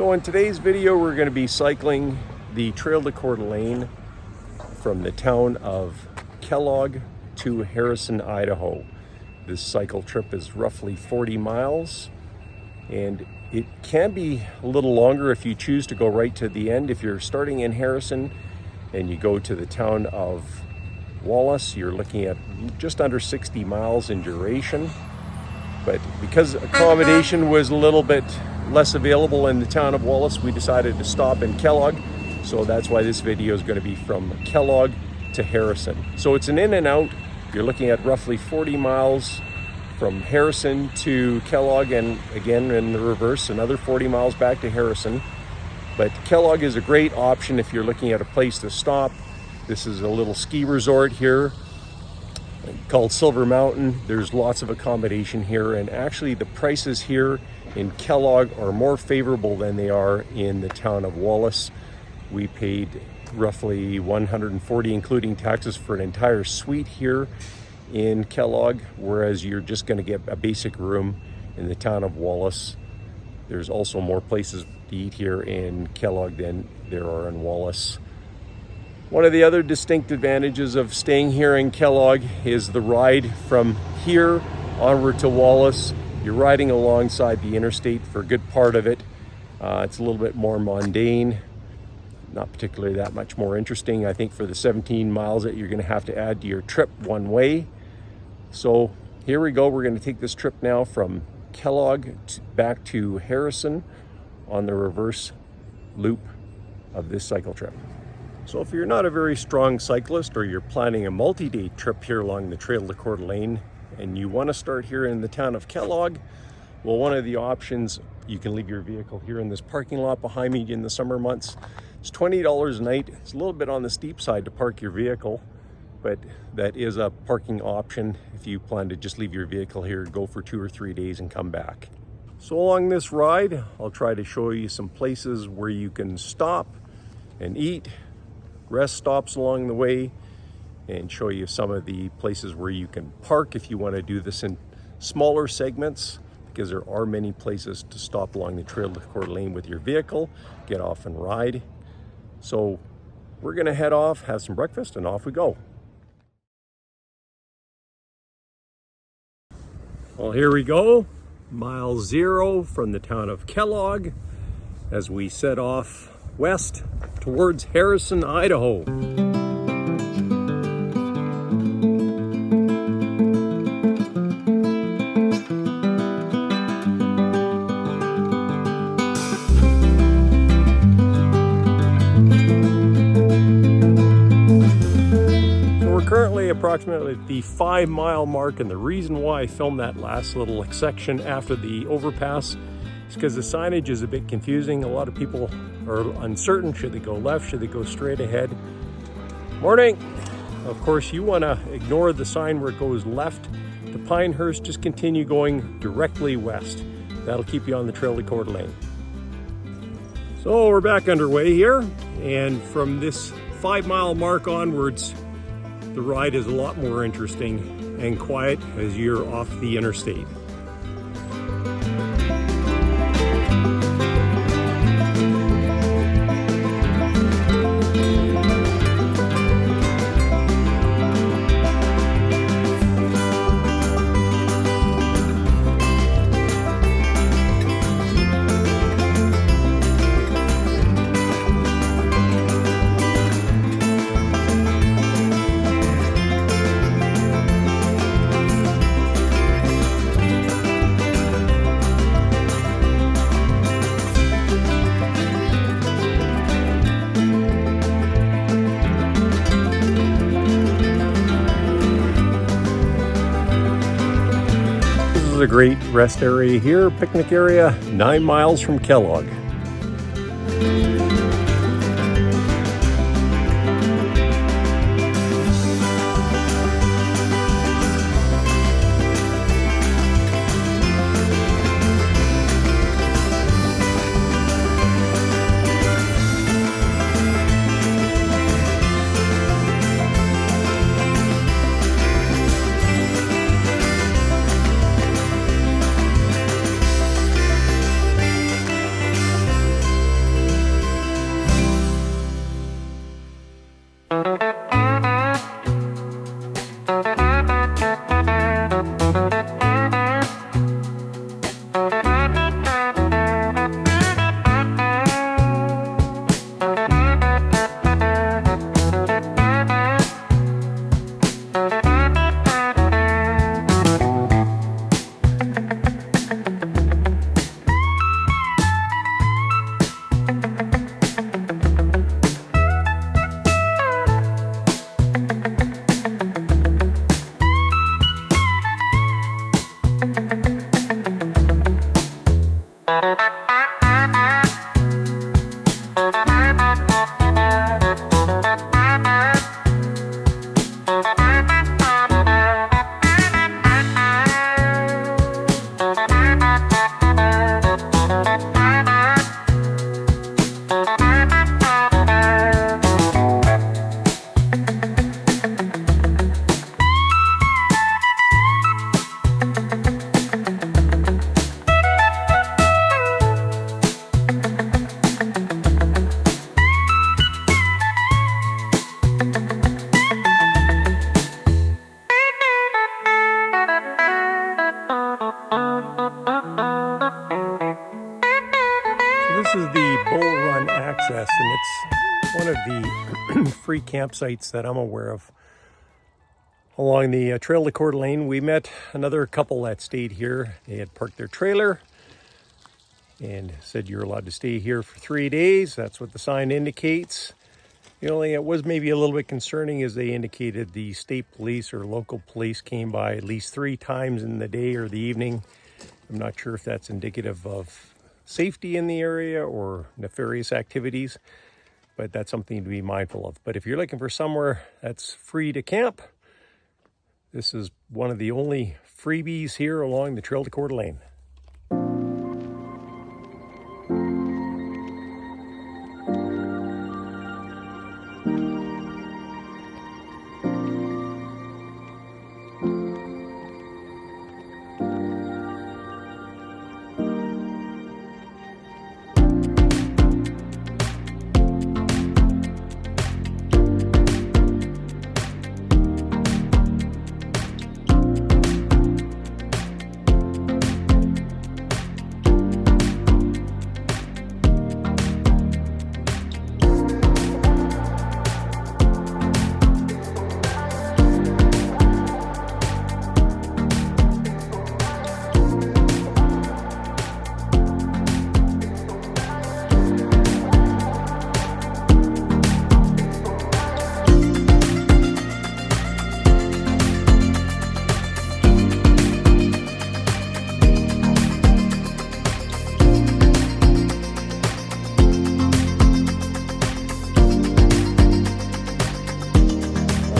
So in today's video, we're going to be cycling the Trail to Coeur d'Alene from the town of Kellogg to Harrison, Idaho. This cycle trip is roughly 40 miles, and it can be a little longer if you choose to go right to the end. If you're starting in Harrison and you go to the town of Wallace, you're looking at just under 60 miles in duration. But because accommodation was a little bit less available in the town of Wallace, we decided to stop in Kellogg. So that's why this video is going to be from Kellogg to Harrison. So it's an in and out. You're looking at roughly 40 miles from Harrison to Kellogg, and again in the reverse, another 40 miles back to Harrison. But Kellogg is a great option if you're looking at a place to stop. This is a little ski resort here called Silver Mountain. There's lots of accommodation here, and actually the prices here in Kellogg are more favorable than they are in the town of Wallace. We paid roughly $140 including taxes for an entire suite here in Kellogg, whereas you're just going to get a basic room in the town of Wallace. There's also more places to eat here in Kellogg than there are in Wallace. One of the other distinct advantages of staying here in Kellogg is the ride from here onward to Wallace. You're riding alongside the interstate for a good part of it. It's a little bit more mundane, not particularly that much more interesting, I think, for the 17 miles that you're going to have to add to your trip one way. So here we go. We're going to take this trip now from Kellogg back to Harrison on the reverse loop of this cycle trip. So if you're not a very strong cyclist, or you're planning a multi-day trip here along the Trail to Coeur d'Alene, and you want to start here in the town of Kellogg, well, one of the options, you can leave your vehicle here in this parking lot behind me in the summer months. It's $20 a night. It's a little bit on the steep side to park your vehicle, but that is a parking option if you plan to just leave your vehicle here, go for 2 or 3 days and come back. So along this ride, I'll try to show you some places where you can stop and eat, rest stops along the way, and show you some of the places where you can park if you want to do this in smaller segments, because there are many places to stop along the Trail to Coeur d'Alene with your vehicle, get off and ride. So we're going to head off, have some breakfast, and off we go. Well, here we go, mile 0 from the town of Kellogg as we set off west towards Harrison, Idaho. Currently approximately at the 5-mile mark, and the reason why I filmed that last little section after the overpass is because the signage is a bit confusing. A lot of people are uncertain. Should they go left? Should they go straight ahead? Morning! Of course, you want to ignore the sign where it goes left to Pinehurst. Just continue going directly west. That'll keep you on the Trail to Coeur d'Alene. So we're back underway here, and from this 5-mile mark onwards, the ride is a lot more interesting and quiet as you're off the interstate. A great rest area here, picnic area, 9 miles from Kellogg. Yes, and it's one of the free campsites that I'm aware of. Along the Trail to Coeur d'Alene, we met another couple that stayed here. They had parked their trailer and said you're allowed to stay here for 3 days. That's what the sign indicates. The only it was maybe a little bit concerning is they indicated the state police or local police came by at least 3 times in the day or the evening. I'm not sure if that's indicative of safety in the area or nefarious activities, but that's something to be mindful of. But if you're looking for somewhere that's free to camp, this is one of the only freebies here along the Trail to Coeur d'Alene.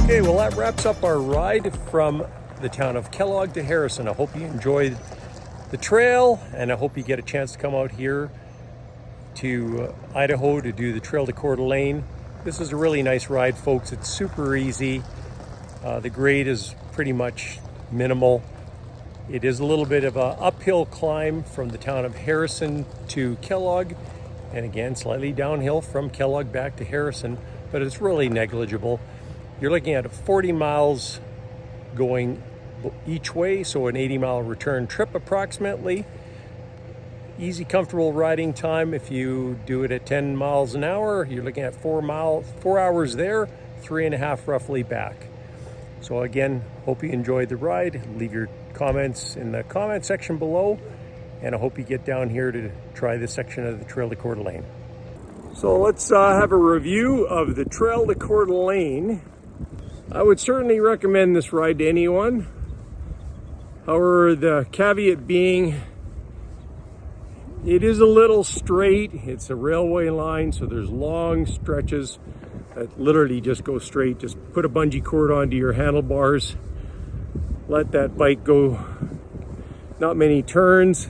Okay, well that wraps up our ride from the town of Kellogg to Harrison. I hope you enjoyed the trail, and I hope you get a chance to come out here to Idaho to do the Trail to Coeur d'Alene. This is a really nice ride, folks. It's super easy. The grade is pretty much minimal. It is a little bit of an uphill climb from the town of Harrison to Kellogg, and again slightly downhill from Kellogg back to Harrison, but it's really negligible. You're looking at 40 miles going each way, so an 80-mile return trip approximately. Easy, comfortable riding time. If you do it at 10 miles an hour, you're looking at 4 hours there, 3.5 roughly back. So again, hope you enjoyed the ride. Leave your comments in the comment section below, and I hope you get down here to try this section of the Trail to Coeur d'Alene. So let's have a review of the Trail to Coeur d'Alene. I would certainly recommend this ride to anyone. However, the caveat being, it is a little straight. It's a railway line, so there's long stretches that literally just go straight. Just put a bungee cord onto your handlebars. Let that bike go. Not many turns.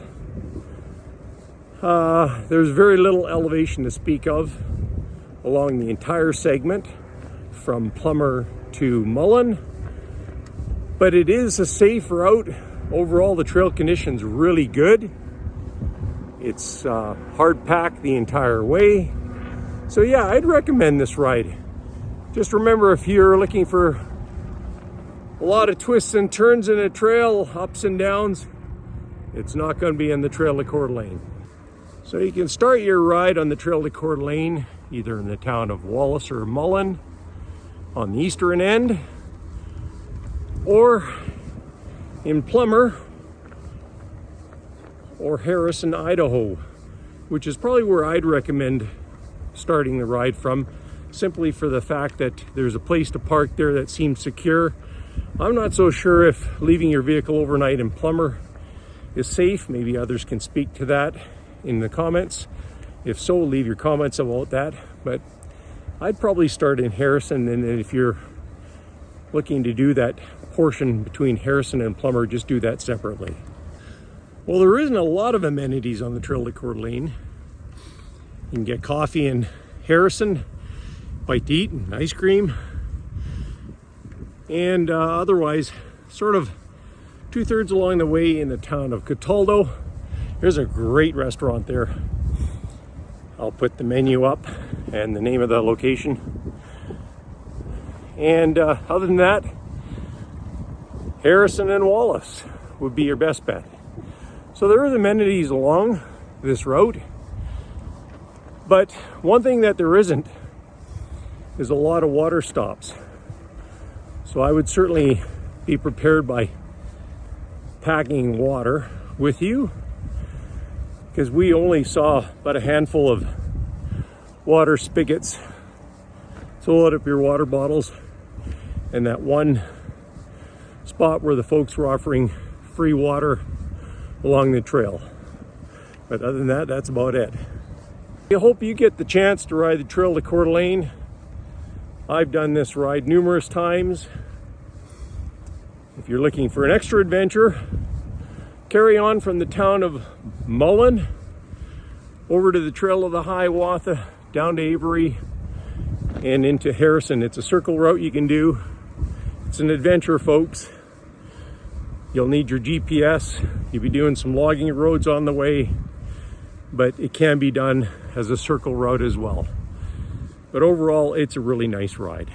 There's very little elevation to speak of along the entire segment from Plummer to Mullen, but it is a safe route. Overall, the trail condition's really good. It's hard packed the entire way. So yeah, I'd recommend this ride. Just remember, if you're looking for a lot of twists and turns in a trail, ups and downs, it's not going to be in the Trail to Coeur d'Alene. So you can start your ride on the Trail to Coeur d'Alene either in the town of Wallace or Mullen on the eastern end, or in Plummer or Harrison, Idaho, which is probably where I'd recommend starting the ride from, simply for the fact that there's a place to park there that seems secure. I'm not so sure if leaving your vehicle overnight in Plummer is safe. Maybe others can speak to that in the comments. If so, leave your comments about that. But I'd probably start in Harrison, and then if you're looking to do that portion between Harrison and Plummer, just do that separately. Well, there isn't a lot of amenities on the Trail to Coeur d'Alene. You can get coffee in Harrison, bite to eat, and ice cream. And otherwise, sort of 2/3 along the way in the town of Cataldo, there's a great restaurant there. I'll put the menu up and the name of the location. And other than that, Harrison and Wallace would be your best bet. So there are amenities along this route. But one thing that there isn't is a lot of water stops. So I would certainly be prepared by packing water with you, because we only saw about a handful of water spigots. So load up your water bottles, and that one spot where the folks were offering free water along the trail. But other than that, that's about it. I hope you get the chance to ride the trail to Coeur d'Alene. I've done this ride numerous times. If you're looking for an extra adventure, carry on from the town of Mullen over to the Trail of the Hiawatha, down to Avery, and into Harrison. It's a circle route you can do. It's an adventure, folks. You'll need your GPS. You'll be doing some logging roads on the way, but it can be done as a circle route as well. But overall, it's a really nice ride.